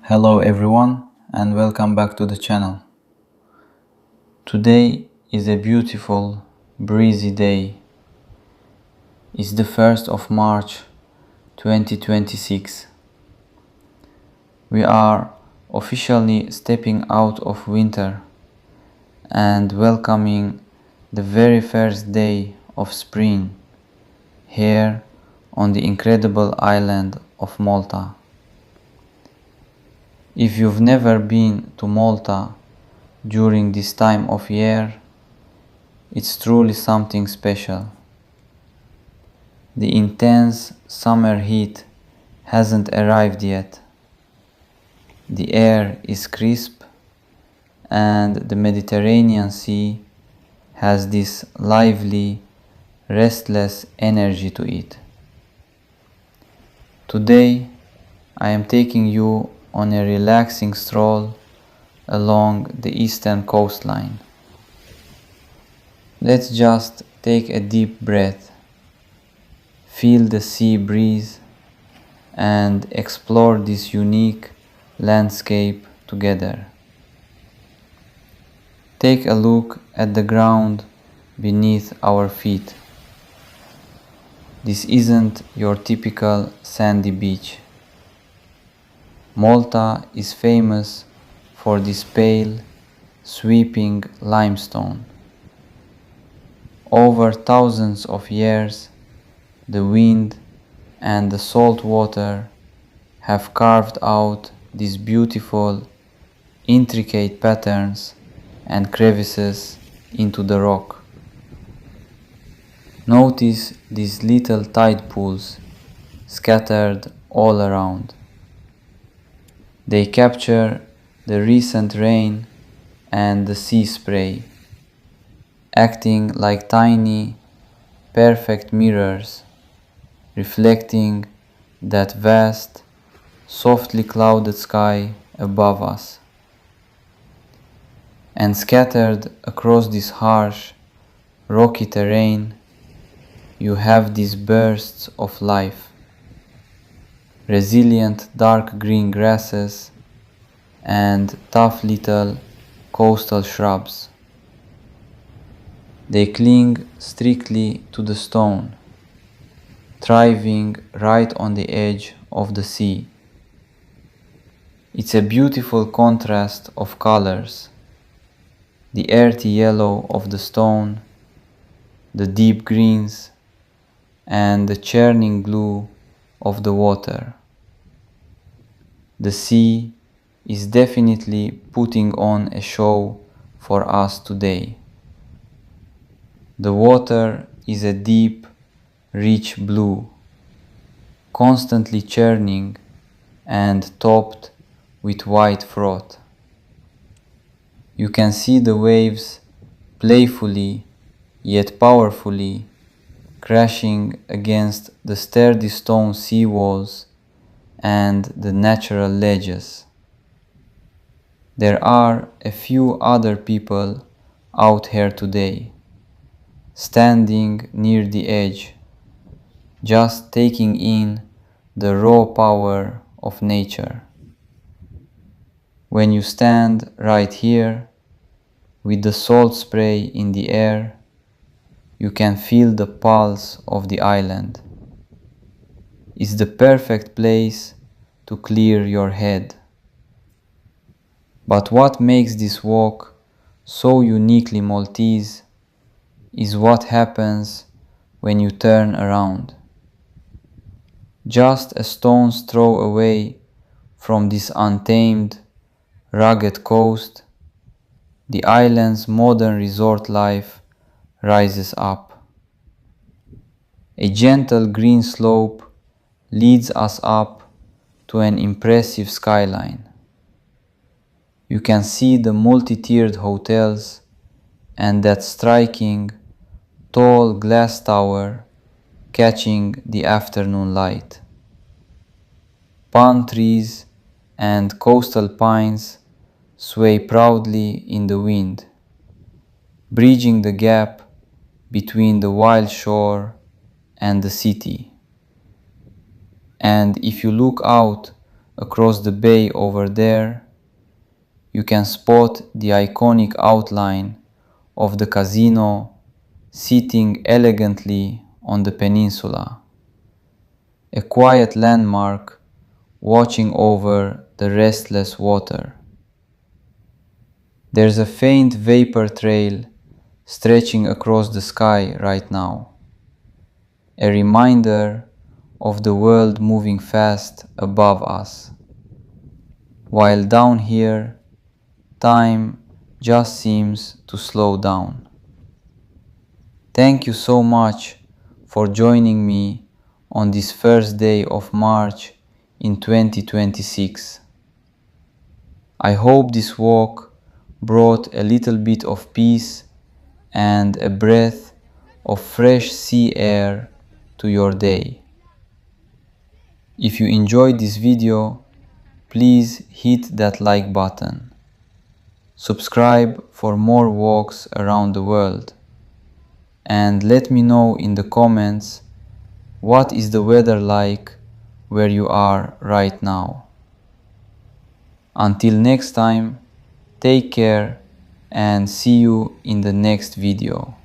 Hello everyone and welcome back to the channel. Today is a beautiful, breezy day. It's the 1st of March 2026. We are officially stepping out of winter and welcoming the very first day of spring here on the incredible island of Malta. If you've never been to Malta during this time of year, it's truly something special. The intense summer heat hasn't arrived yet. The air is crisp and the Mediterranean Sea has this lively, restless energy to it. Today, I am taking you on a relaxing stroll along the eastern coastline. Let's just take a deep breath, feel the sea breeze, and explore this unique landscape together. Take a look at the ground beneath our feet. This isn't your typical sandy beach. Malta is famous for this pale, sweeping limestone. Over thousands of years, the wind and the salt water have carved out these beautiful, intricate patterns and crevices into the rock. Notice these little tide pools scattered all around. They capture the recent rain and the sea spray, acting like tiny, perfect mirrors, reflecting that vast, softly clouded sky above us. And scattered across this harsh, rocky terrain, you have these bursts of life. Resilient dark green grasses and tough little coastal shrubs. They cling strictly to the stone, thriving right on the edge of the sea. It's a beautiful contrast of colors: the earthy yellow of the stone, the deep greens, and the churning blue of the water. The sea is definitely putting on a show for us today. The water is a deep, rich blue, constantly churning and topped with white froth. You can see the waves playfully yet powerfully crashing against the sturdy stone seawalls and the natural ledges. There are a few other people out here today, standing near the edge, just taking in the raw power of nature. When you stand right here, with the salt spray in the air, you can feel the pulse of the island. It's the perfect place to clear your head. But what makes this walk so uniquely Maltese is what happens when you turn around. Just a stone's throw away from this untamed, rugged coast, the island's modern resort life rises up. A gentle green slope leads us up to an impressive skyline. You can see the multi-tiered hotels and that striking, tall glass tower catching the afternoon light. Palm trees and coastal pines sway proudly in the wind, bridging the gap between the wild shore and the city. And if you look out across the bay over there, you can spot the iconic outline of the casino sitting elegantly on the peninsula, a quiet landmark watching over the restless water. There's a faint vapor trail stretching across the sky right now, a reminder of the world moving fast above us, while down here, time just seems to slow down. Thank you so much for joining me on this first day of March in 2026. I hope this walk brought a little bit of peace and a breath of fresh sea air to your day. If you enjoyed this video, please hit that like button. Subscribe for more walks around the world. And let me know in the comments what is the weather like where you are right now. Until next time, take care and see you in the next video.